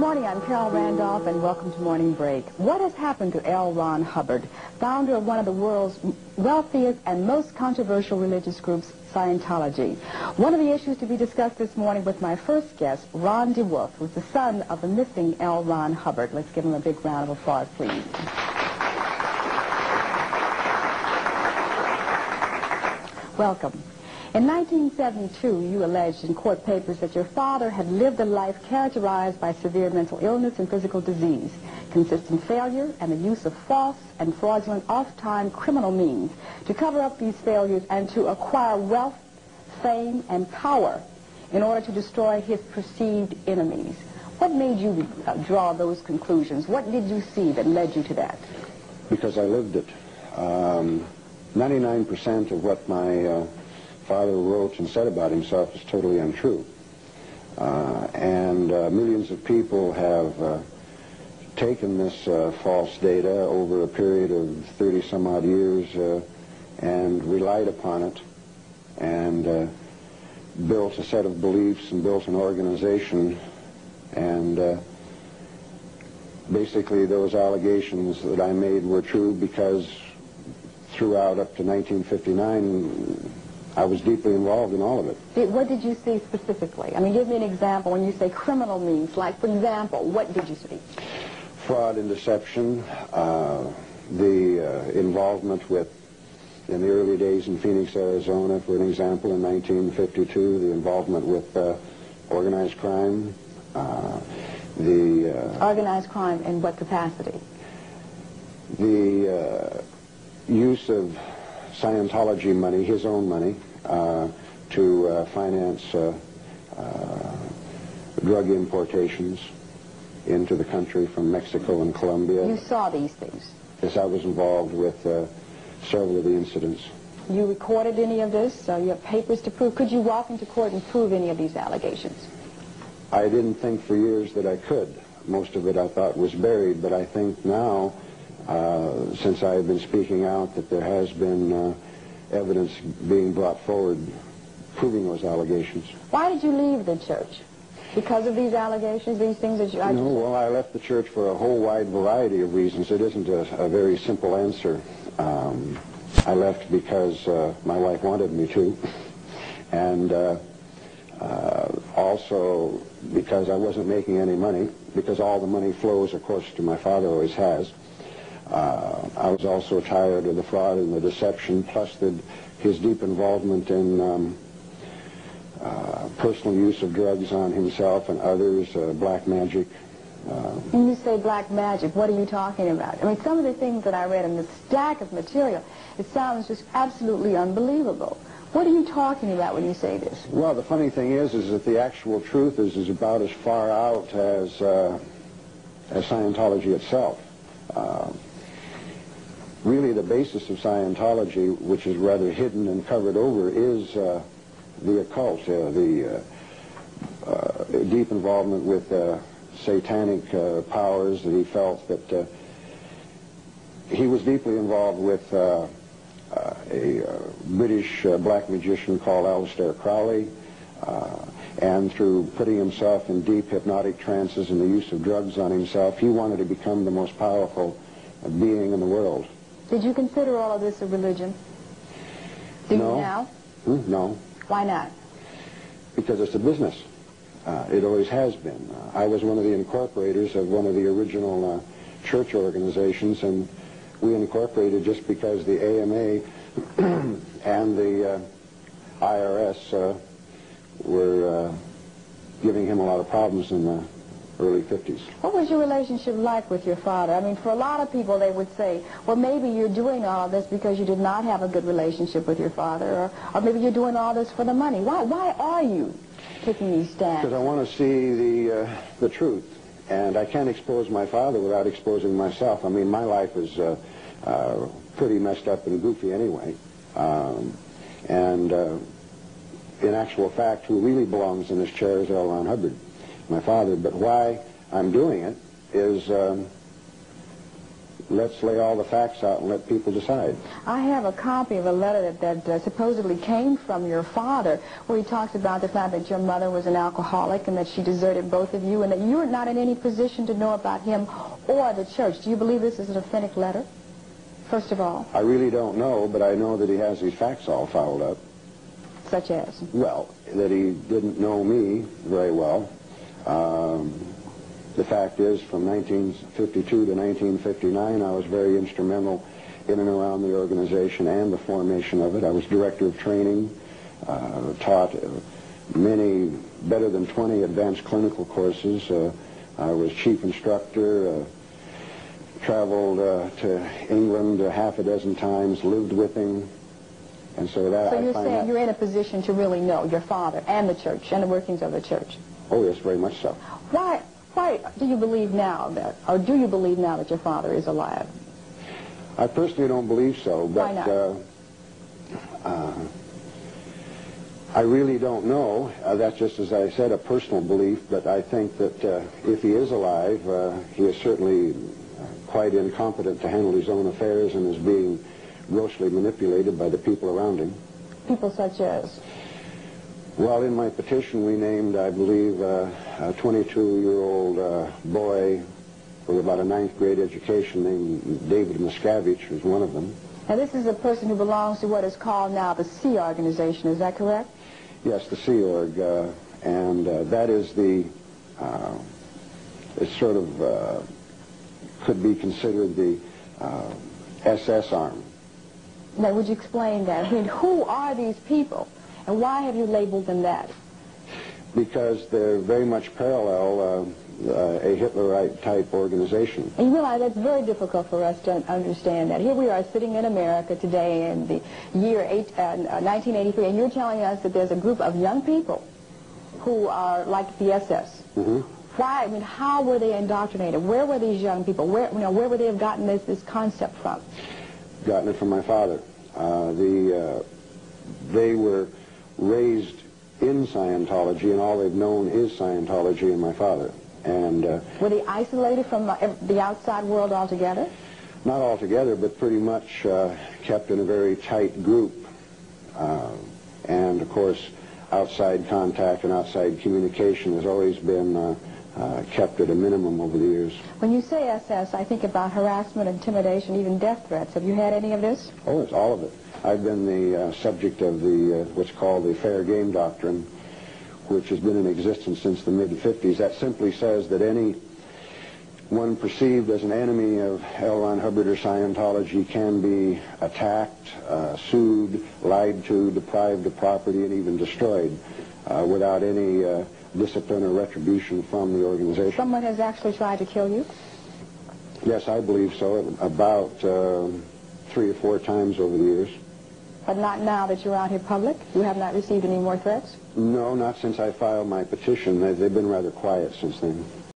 morning, I'm Carol Randolph, and welcome to Morning Break. What has happened to L. Ron Hubbard, founder of one of the world's wealthiest and most controversial religious groups, Scientology? One of the issues to be discussed this morning with my first guest, Ron deWolf, who's the son of the missing L. Ron Hubbard. Let's give him a big round of applause, please. Welcome. In 1972, you alleged in court papers that your father had lived a life characterized by severe mental illness and physical disease, consistent failure, and the use of false and fraudulent oft-time criminal means to cover up these failures and to acquire wealth, fame, and power in order to destroy his perceived enemies. What made you draw those conclusions? What did you see that led you to that? Because I lived it. 99% of what my father wrote and said about himself is totally untrue. And millions of people have taken this false data over a period of 30-some-odd years and relied upon it and built a set of beliefs and built an organization. And basically those allegations that I made were true because throughout up to 1959, I was deeply involved in all of it. What did you see specifically? I mean, give me an example. When you say criminal means, like, for example, what did you see? Fraud and deception, the involvement with, in the early days in Phoenix, Arizona, for an example, in 1952, the involvement with organized crime. Organized crime in what capacity? The use of Scientology money, his own money, to finance drug importations into the country from Mexico and Colombia. You saw these things? Yes, I was involved with several of the incidents. You recorded any of this? You have papers to prove? Could you walk into court and prove any of these allegations? I didn't think for years that I could. Most of it I thought was buried, but I think now, since I have been speaking out, that there has been evidence being brought forward proving those allegations. Why did you leave the church? Because of these allegations, these things that you... No, well, I left the church for a whole wide variety of reasons. It isn't a very simple answer. I left because my wife wanted me to, and also because I wasn't making any money, because all the money flows, of course, to my father, always has. I was also tired of the fraud and the deception, plus his deep involvement in personal use of drugs on himself and others, black magic. When you say black magic, what are you talking about? I mean, some of the things that I read in the stack of material, it sounds just absolutely unbelievable. What are you talking about when you say this? Well, the funny thing is that the actual truth is about as far out as Scientology itself. Really, the basis of Scientology, which is rather hidden and covered over, is the occult, the deep involvement with satanic powers that he felt that he was deeply involved with a British black magician called Aleister Crowley, and through putting himself in deep hypnotic trances and the use of drugs on himself, he wanted to become the most powerful being in the world. Did you consider all of this a religion? Do No. you now? No. Why not? Because it's a business. It always has been. I was one of the incorporators of one of the original church organizations, and we incorporated just because the AMA and the IRS were giving him a lot of problems in the early 50s. What was your relationship like with your father? I mean, for a lot of people, they would say, well, maybe you're doing all of this because you did not have a good relationship with your father, or maybe you're doing all this for the money. Why are you taking these stands? Because I want to see the truth, and I can't expose my father without exposing myself. I mean, my life is pretty messed up and goofy anyway, and in actual fact, who really belongs in this chair is L. Ron Hubbard, my father. But why I'm doing it is let's lay all the facts out and let people decide. I have a copy of a letter that supposedly came from your father, where he talks about the fact that your mother was an alcoholic and that she deserted both of you, and that you were not in any position to know about him or the church. Do you believe this is an authentic letter, first of all? I really don't know, but I know that he has these facts all fouled up. Such as? Well, that he didn't know me very well. The fact is, from 1952 to 1959, I was very instrumental in and around the organization and the formation of it. I was director of training, taught many, better than 20 advanced clinical courses. I was chief instructor, traveled to England half a dozen times, lived with him. And so that So you're saying you're in a position to really know your father and the church and the workings of the church? Oh, yes, very much so. Why do you believe now that, or do you believe now that your father is alive? I personally don't believe so, but why not? I really don't know. That's just, as I said, a personal belief, but I think that if he is alive, he is certainly quite incompetent to handle his own affairs and is being grossly manipulated by the people around him. People such as? Well, in my petition we named, I believe, a 22-year-old boy with about a 9th grade education named David Miscavige, who's one of them. Now this is a person who belongs to what is called now the Sea Organization, is that correct? Yes, the Sea Org, and that is the, it's sort of, could be considered the SS arm. Now would you explain that? I mean, who are these people? And why have you labeled them that? Because they're very much parallel a Hitlerite-type organization. And you realize that's very difficult for us to understand that. Here we are sitting in America today in the year 1983, and you're telling us that there's a group of young people who are like the SS. Mm-hmm. Why? I mean, how were they indoctrinated? Where were these young people? Where would they have gotten this concept from? Gotten it from my father. They were raised in Scientology, and all they've known is Scientology and my father. And were they isolated from the outside world altogether? Not altogether, but pretty much kept in a very tight group. And of course, outside contact and outside communication has always been kept at a minimum over the years. When you say SS, I think about harassment, intimidation, even death threats. Have you had any of this? Oh, it's all of it. I've been the subject of the what's called the fair game doctrine, which has been in existence since the mid-50s. That simply says that anyone perceived as an enemy of L. Ron Hubbard or Scientology can be attacked, sued, lied to, deprived of property, and even destroyed without any discipline or retribution from the organization. Someone has actually tried to kill you? Yes, I believe so. About 3 or 4 times over the years. But not now that you're out here public? You have not received any more threats? No, not since I filed my petition. They've been rather quiet since then.